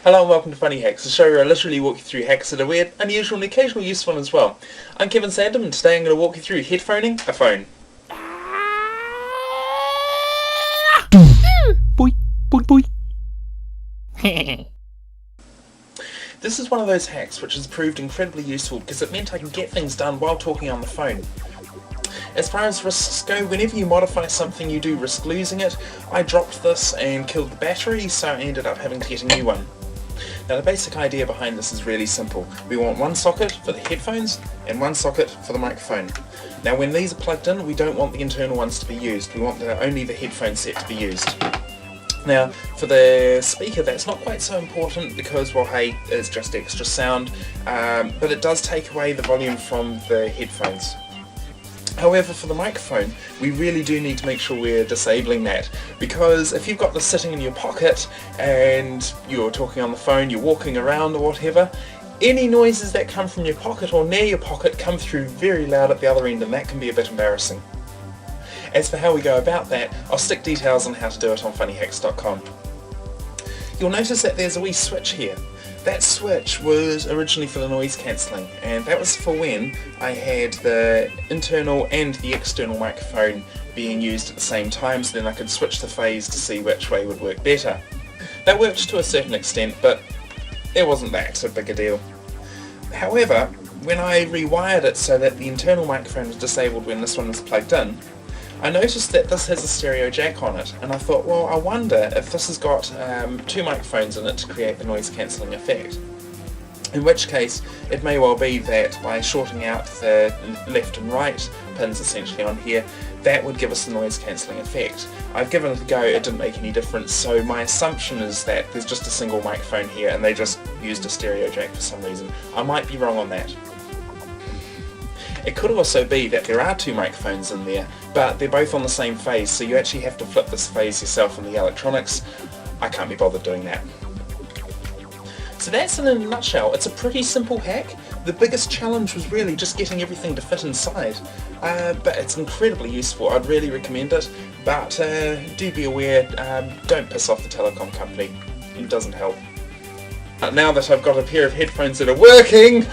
Hello and welcome to Funnyhacks, the show where I literally walk you through hacks that are weird, unusual and occasionally useful as well. I'm Kevin Sandham and today I'm going to walk you through headphoning a phone. Boy, boy, boy. This is one of those hacks which has proved incredibly useful because it meant I can get things done while talking on the phone. As far as risks go, whenever you modify something you do risk losing it. I dropped this and killed the battery, so I ended up having to get a new one. Now the basic idea behind this is really simple. We want one socket for the headphones and one socket for the microphone. Now when these are plugged in, we don't want the internal ones to be used. We want only the headphone set to be used. Now for the speaker that's not quite so important because, well hey, it's just extra sound, but it does take away the volume from the headphones. However, for the microphone, we really do need to make sure we're disabling that, because if you've got this sitting in your pocket and you're talking on the phone, you're walking around or whatever, any noises that come from your pocket or near your pocket come through very loud at the other end, and that can be a bit embarrassing. As for how we go about that, I'll stick details on how to do it on funnyhacks.com. You'll notice that there's a wee switch here. That switch was originally for the noise cancelling, and that was for when I had the internal and the external microphone being used at the same time, so then I could switch the phase to see which way would work better. That worked to a certain extent, but it wasn't that a big a deal. However, when I rewired it so that the internal microphone was disabled when this one was plugged in, I noticed that this has a stereo jack on it, and I thought, well, I wonder if this has got two microphones in it to create the noise cancelling effect. In which case, it may well be that by shorting out the left and right pins essentially on here, that would give us the noise cancelling effect. I've given it a go, it didn't make any difference, so my assumption is that there's just a single microphone here and they just used a stereo jack for some reason. I might be wrong on that. It could also be that there are two microphones in there, but they're both on the same phase, so you actually have to flip this phase yourself in the electronics. I can't be bothered doing that. So that's it in a nutshell. It's a pretty simple hack. The biggest challenge was really just getting everything to fit inside, but it's incredibly useful. I'd really recommend it, but do be aware, don't piss off the telecom company. It doesn't help. Now that I've got a pair of headphones that are working,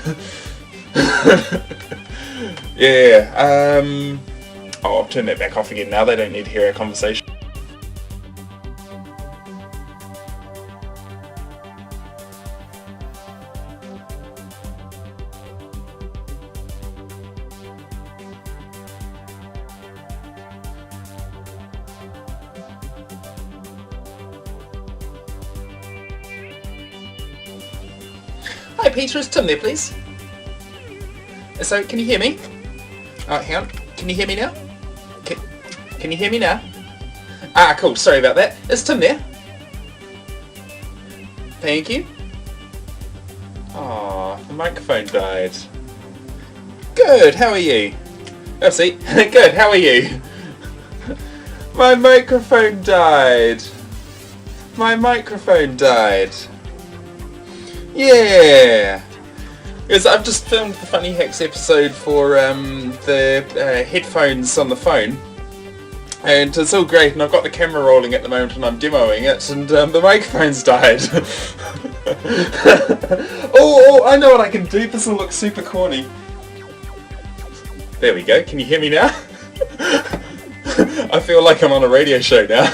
yeah, oh, I'll turn that back off again now, they don't need to hear our conversation. Hi Peter, is Tim there please? So, can you hear me? Oh, hang on. Can you hear me now? Can you hear me now? Ah, cool. Sorry about that. Is Tim there? Thank you. Aw, the microphone died. Good, how are you? Oh, see? Good, how are you? My microphone died. My microphone died. Yeah. Because I've just filmed the Funny Hacks episode for the headphones on the phone, and it's all great, and I've got the camera rolling at the moment and I'm demoing it, and the microphone's died. Oh, I know what I can do, this will look super corny. There we go, can you hear me now? I feel like I'm on a radio show now.